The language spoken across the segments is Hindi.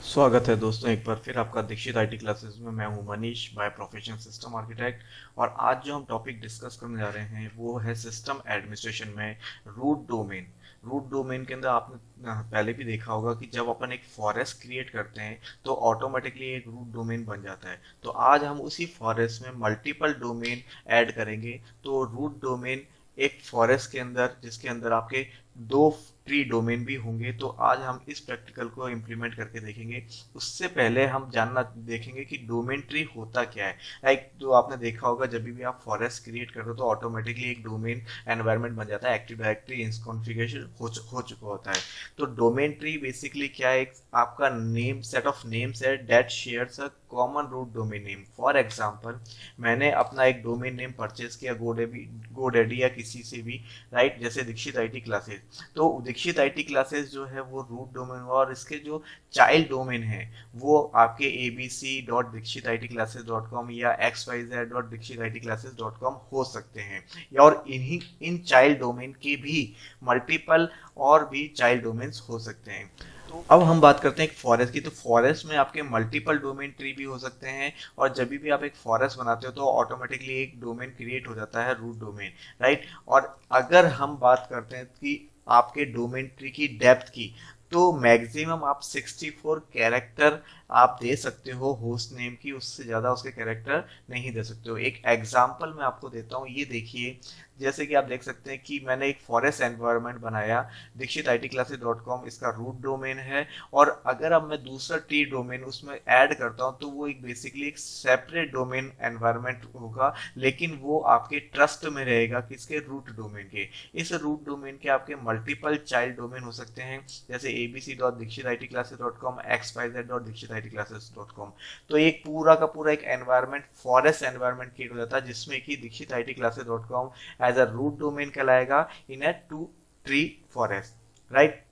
स्वागत है दोस्तों, एक बार फिर आपका दीक्षित आईटी क्लासेस में। मैं हूं Manish, by profession system architect. और आज जो हम टॉपिक डिस्कस करने जा रहे हैं वो है सिस्टम एडमिनिस्ट्रेशन में रूट डोमेन। रूट डोमेन के अंदर आपने पहले भी देखा होगा कि जब अपन एक फॉरेस्ट क्रिएट करते हैं तो ऑटोमेटिकली एक रूट डोमेन बन जाता है। तो आज हम उसी फॉरेस्ट में मल्टीपल डोमेन ऐड करेंगे। तो रूट डोमेन एक फॉरेस्ट के अंदर, जिसके अंदर आपके दो ट्री डोमेन भी होंगे। तो आज हम इस प्रैक्टिकल को इम्प्लीमेंट करके देखेंगे। उससे पहले हम जानना देखेंगे कि डोमेन ट्री होता क्या है। लाइक जो आपने देखा होगा, जब भी आप फॉरेस्ट क्रिएट करते हो तो ऑटोमेटिकली एक डोमेन एनवायरनमेंट बन जाता है, एक्टिव डायरेक्टरी कॉन्फ़िगरेशन हो चुका होता है। तो डोमेन ट्री बेसिकली क्या है, एक आपका नेम सेट ऑफ नेम्स है that shares a common root domain name. For example, मैंने अपना एक डोमेन नेम परचेज किया गोडेडी या किसी से भी, राइट, जैसे दीक्षित आईटी क्लासेस। तो दीक्षित आईटी क्लासेस जो है वो रूट डोमेन हुआ, और इसके जो चाइल्ड डोमेन है वो आपके abc.dikshititclasses.com या xyz.dikshititclasses.com हो सकते हैं। या और इन्हीं इन चाइल्ड डोमेन के भी मल्टीपल और भी चाइल्ड डोमेन्स हो सकते हैं। तो अब हम बात करते हैं एक फॉरेस्ट की। तो फॉरेस्ट में आपके मल्टीपल डोमेन ट्री भी हो सकते हैं, और जब भी आप एक फॉरेस्ट बनाते हो तो ऑटोमेटिकली एक डोमेन क्रिएट हो जाता है, रूट डोमेन, राइट। और अगर हम बात करते हैं कि आपके डोमेन ट्री की डेप्थ की, तो मैक्सिमम आप 64 कैरेक्टर आप दे सकते हो होस्ट नेम की, उससे ज़्यादा उसके कैरेक्टर नहीं दे सकते हो। एक एग्जांपल मैं आपको देता हूँ, ये देखिए। जैसे कि आप देख सकते हैं कि मैंने एक फॉरेस्ट एनवायरनमेंट बनाया, Dikshit I T classes dot com इसका रूट डोमेन है। और अगर अब मैं दूसरा टी डोमेन उसमें ऐड करता हूँ तो वो एक बेसिकली एक सेपरेट डोमेन एनवायरनमेंट होगा, लेकिन वो आपके ट्रस्ट में रहेगा, किसके, रूट डोमेन के। इस रूट डोमेन के आपके मल्टीपल चाइल्ड डोमेन हो सकते हैं, जैसे abc.dikshititclasses.com, xyz.dikshititclasses.com। तो एक पूरा का पूरा एक एनवायरनमेंट, फॉरेस्ट एनवायरनमेंट क्रिएट हो जाता है, जिसमें कि Dikshit I T classes dot com as a root domain कहलाएगा in a two tree forest, right.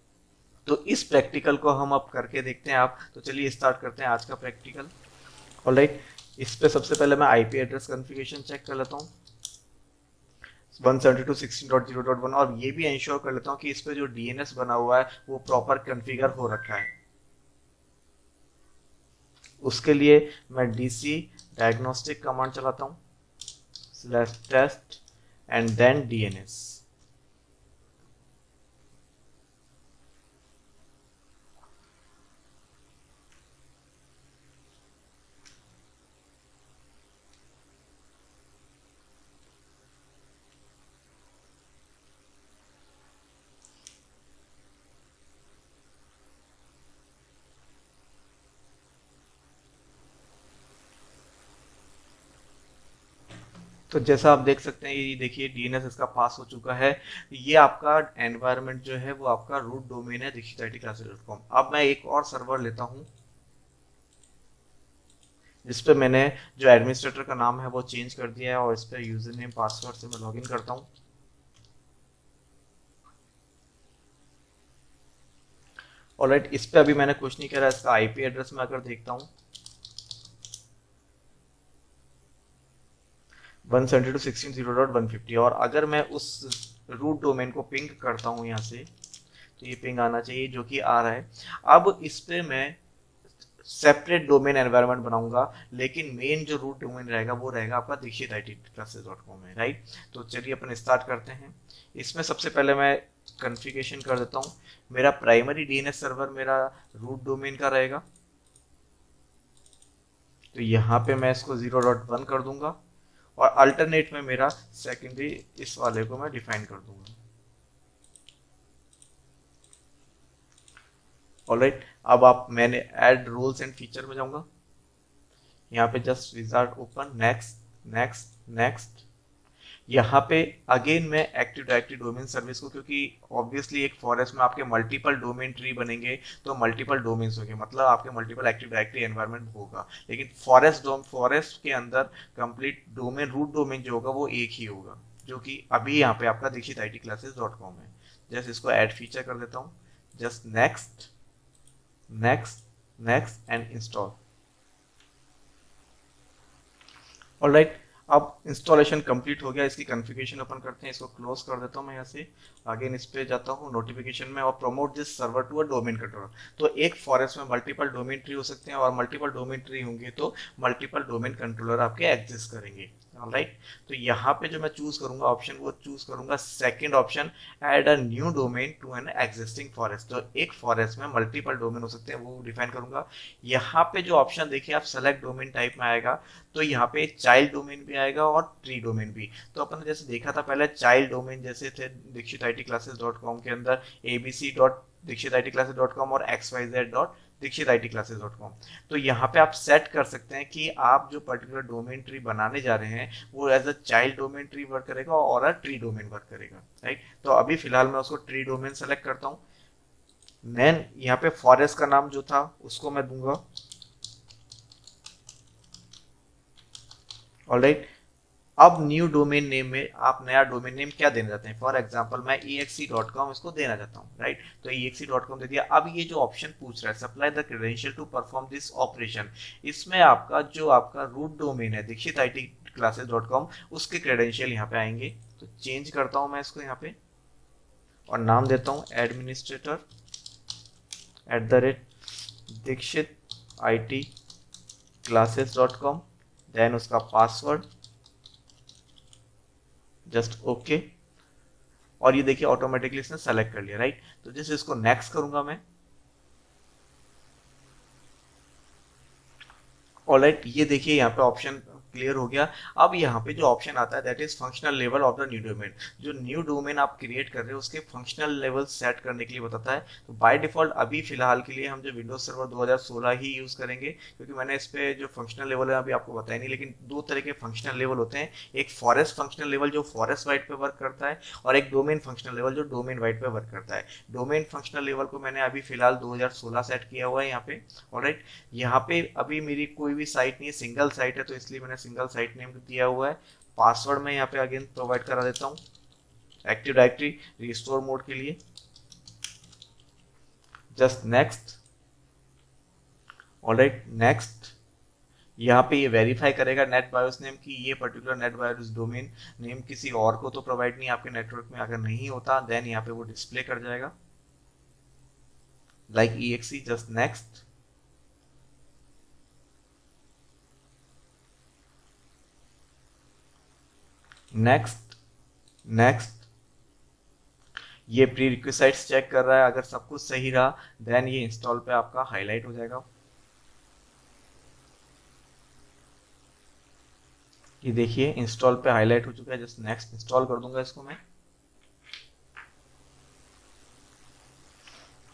तो इस प्रैक्टिकल को हम अब करके देखते हैं। आप तो चलिए स्टार्ट करते हैं आज का प्रैक्टिकल। ऑलराइट, इस पे सबसे पहले मैं आईपी एड्रेस कॉन्फ़िगरेशन चेक कर लेता हूँ 172.16.0.1, और ये भी इंश्योर कर लेता हूँ कि इस पे जो डीएनएस बना हुआ है वो प्रॉपर कॉन्फ़िगर हो रखा है। उसके लिए मैं डीसी डायग्नोस्टिक कमांड चलाता हूँ /test एंड देन डीएनएस। तो जैसा आप देख सकते हैं, ये देखिए डीएनएस इसका पास हो चुका है। ये आपका एनवायरनमेंट जो है वो आपका रूट डोमेन है Dikshit I T classes dot com. अब मैं एक और सर्वर लेता हूँ जिस पे मैंने जो एडमिनिस्ट्रेटर का नाम है वो चेंज कर दिया है, और इस पे यूजर नेम पासवर्ड से मैं लॉगिन करता हूँ। ऑलराइट, इस पे अभी मैंने कुछ नहीं करा। इसका आईपी एड्रेस में अगर देखता हूँ 172.16.0.150, और अगर मैं उस रूट डोमेन को पिंग करता हूँ यहाँ से, तो ये पिंग आना चाहिए, जो कि आ रहा है। अब इस पे मैं सेपरेट डोमेन एनवायरनमेंट बनाऊंगा, लेकिन मेन जो रूट डोमेन रहेगा वो रहेगा आपका Dikshit I T classes dot com है, राइट। तो चलिए अपन स्टार्ट करते हैं। इसमें सबसे पहले मैं कॉन्फ़िगरेशन कर देता हूँ। मेरा प्राइमरी डीएनएस सर्वर मेरा रूट डोमेन का रहेगा, तो यहाँ पे मैं इसको 0.1 कर दूंगा, और अल्टरनेट में मेरा सेकेंडरी इस वाले को मैं डिफाइन कर दूंगा। ऑलराइट, अब आप मैंने ऐड रोल्स एंड फीचर में जाऊंगा। यहाँ पे just wizard open, next next next. यहाँ पे अगेन मैं एक्टिव डायरेक्टरी डोमेन सर्विस को, क्योंकि ऑब्वियसली एक फॉरेस्ट में आपके मल्टीपल डोमेन ट्री बनेंगे, तो मल्टीपल डोमेन्स होंगे, मतलब आपके मल्टीपल एक्टिव डायरेक्टरी एनवायरनमेंट होगा। लेकिन फॉरेस्ट के अंदर कंप्लीट डोमेन, रूट डोमेन जो होगा वो एक ही होगा, जो कि अभी यहाँ पे आपका Dikshit I T classes dot com है। जस्ट इसको ऐड फीचर कर देता हूँ, just next next next and install. Alright, अब इंस्टॉलेशन कंप्लीट हो गया, इसकी कॉन्फ़िगरेशन ओपन करते हैं, इसको क्लोज कर देता हूँ मैं यहाँ से। अगेन इस पे जाता हूँ नोटिफिकेशन में और promote this server to a domain controller. तो एक फॉरेस्ट में मल्टीपल डोमेन ट्री हो सकते हैं, और मल्टीपल डोमेन ट्री होंगे तो मल्टीपल डोमेन कंट्रोलर आपके एग्जिस्ट करेंगे। राइट, तो यहाँ पे जो मैं चूज करूंगा ऑप्शन, वो चूज करूंगा second option, add a new domain to an existing forest. तो एक फॉरेस्ट में मल्टीपल डोमेन हो सकते हैं, वो डिफाइन करूंगा। यहाँ पे जो ऑप्शन देखिए आप सेलेक्ट डोमेन टाइप में आएगा, तो यहाँ पे चाइल्ड डोमेन भी आएगा और ट्री डोमेन भी। तो अपन ने जैसे देखा था पहले चाइल्ड डोमेन जैसे थे Dikshit IT classes dot com के अंदर abc dot Dikshit IT classes dot com और xyz dot Dikshit IT classes dot com. तो यहाँ पे आप सेट कर सकते हैं कि आप जो पर्टिकुलर डोमेन ट्री बनाने जा रहे हैं वो as a child domain tree work करेगा और अ ट्री डोमेन वर्क करेगा। राइट, तो अभी फिलहाल मैं उसको ट्री डोमेन सेलेक्ट करता हूँ। देन यहाँ पे फॉरेस्ट का नाम जो था उसको मैं दूंगा। ऑलराइट, अब न्यू डोमेन नेम में आप नया डोमेन नेम क्या देना चाहते हैं? फॉर एग्जांपल मैं exe.com इसको देना चाहता हूँ। राइट, तो exe.com दे दिया। अब ये जो ऑप्शन पूछ रहा है supply the credential to perform this operation, इसमें आपका जो आपका रूट डोमेन है Dikshit IT classes dot com, उसके क्रेडेंशियल यहाँ पे आएंगे। तो चेंज करता हूँ मैं इसको यहाँ पे और नाम देता हूँ administrator @ Dikshit IT classes dot com. Then उसका पासवर्ड जस्ट ओके, और ये देखिए ऑटोमेटिकली इसने सेलेक्ट कर लिया। राइट, तो जैसे इसको नेक्स्ट करूंगा मैं। ऑलराइट, ये देखिए यहाँ पे ऑप्शन क्लियर हो गया। अब यहाँ पे जो ऑप्शन आता है that is functional level of the new domain. जो न्यू डोमेन आप क्रिएट कर रहे हो उसके फंक्शनल लेवल सेट करने के लिए बताता है। तो बाय डिफॉल्ट अभी फिलहाल के लिए हम जो विंडोज सर्वर 2016 ही यूज करेंगे, क्योंकि मैंने इस पे जो फंक्शनल लेवल है अभी आपको बताया नहीं। लेकिन दो तरह के फंक्शनल लेवल होते हैं, एक फॉरेस्ट फंक्शनल लेवल जो फॉरेस्ट वाइड पे वर्क करता है, और एक डोमेन फंक्शनल लेवल जो डोमेन वाइड पे वर्क करता है। डोमेन फंक्शनल लेवल को मैंने अभी फिलहाल 2016 सेट किया हुआ है यहाँ पे। ऑलराइट, यहाँ पे अभी मेरी कोई भी साइट नहीं है, सिंगल साइट है, तो इसलिए मैंने सिंगल साइट नेम दिया हुआ है। पासवर्ड मैं यहाँ पे अगेन प्रोवाइड करा देता हूँ एक्टिव डायरेक्टरी रिस्टोर मोड के लिए। Just next. Alright, next. यहाँ पे ये वेरीफाई करेगा नेट बायोस नेम की ये particular net BIOS domain name किसी और को तो प्रोवाइड नहीं आपके नेटवर्क में। अगर नहीं होता देन यहाँ पे वो डिस्प्ले कर जाएगा like exe। Just next. Next, next. ये प्री रिक्विजिट्स चेक कर रहा है, अगर सब कुछ सही रहा देन ये इंस्टॉल पे आपका हाईलाइट हो जाएगा। ये देखिए इंस्टॉल पे हाईलाइट हो चुका है। जस्ट नेक्स्ट इंस्टॉल कर दूंगा इसको मैं।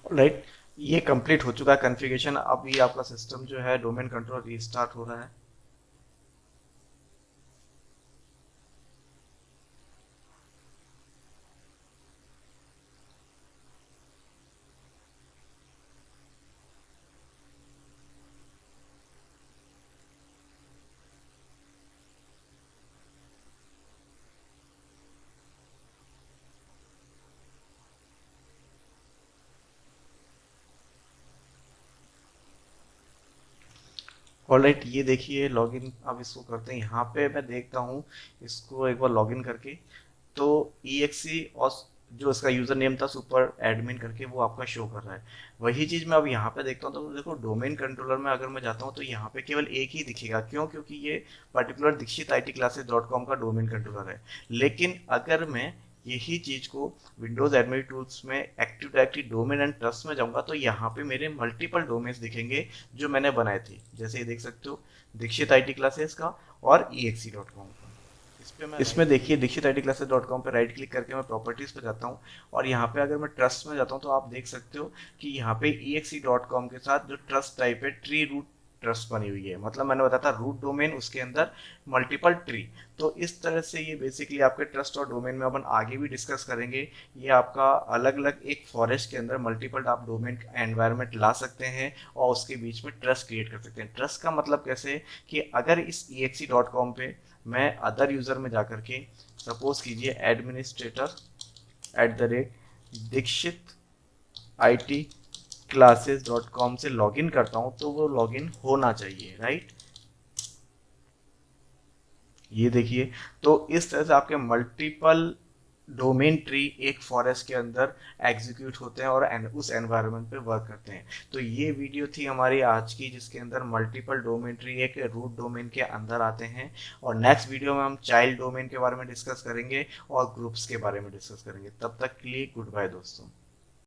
राइट, ये कंप्लीट हो चुका है कॉन्फ़िगरेशन। अब ये आपका सिस्टम जो है डोमेन कंट्रोल रीस्टार्ट हो रहा है। ऑलराइट, ये देखिए लॉगिन अब इसको करते हैं। यहाँ पे मैं देखता हूँ इसको एक बार लॉगिन करके, तो exe और जो इसका यूजर नेम था सुपर एडमिन करके वो आपका शो कर रहा है। वही चीज मैं अब यहाँ पे देखता हूँ तो देखो डोमेन कंट्रोलर में अगर मैं जाता हूँ तो यहाँ पे केवल एक ही दिखेगा। क्यों? क्योंकि ये particular Dikshit IT classes dot com का डोमेन कंट्रोलर है। लेकिन अगर मैं यही चीज को विंडोज एडमिन टूल्स में active directory domain and trust में जाऊंगा तो यहाँ पे मेरे मल्टीपल डोमेन्स दिखेंगे जो मैंने बनाए थे। जैसे ये देख सकते हो दीक्षित IT क्लासेस का और exe.com का। इसमें देखिए Dikshit IT classes dot com पे राइट क्लिक करके मैं प्रॉपर्टीज पे जाता हूँ, और यहाँ पे अगर मैं ट्रस्ट में जाता हूँ तो आप देख सकते हो कि यहाँ पे exe.com के साथ जो ट्रस्ट टाइप है ट्री रूट ट्रस्ट बनी हुई है। मतलब मैंने बताया था रूट डोमेन उसके अंदर मल्टीपल ट्री। तो इस तरह से ये बेसिकली आपके ट्रस्ट और डोमेन में अपन आगे भी डिस्कस करेंगे। ये आपका अलग अलग एक फॉरेस्ट के अंदर मल्टीपल आप डोमेन एनवायरनमेंट ला सकते हैं और उसके बीच में ट्रस्ट क्रिएट कर सकते हैं। ट्रस्ट का मतलब कैसे कि अगर इस exe.com पे मैं अदर यूजर में जाकर के सपोज कीजिए administrator @Dikshit IT classes dot com से लॉगिन करता हूं तो वो लॉगिन होना चाहिए। राइट, ये देखिए, तो इस तरह से आपके मल्टीपल डोमेन ट्री एक फॉरेस्ट के अंदर एग्जीक्यूट होते हैं और उस एनवायरनमेंट पे वर्क करते हैं। तो ये वीडियो थी हमारी आज की, जिसके अंदर मल्टीपल डोमेन ट्री एक रूट डोमेन के अंदर आते हैं। और नेक्स्ट वीडियो में हम चाइल्ड डोमेन के बारे में डिस्कस करेंगे और ग्रुप्स के बारे में डिस्कस करेंगे। तब तक के लिए गुड बाय दोस्तों।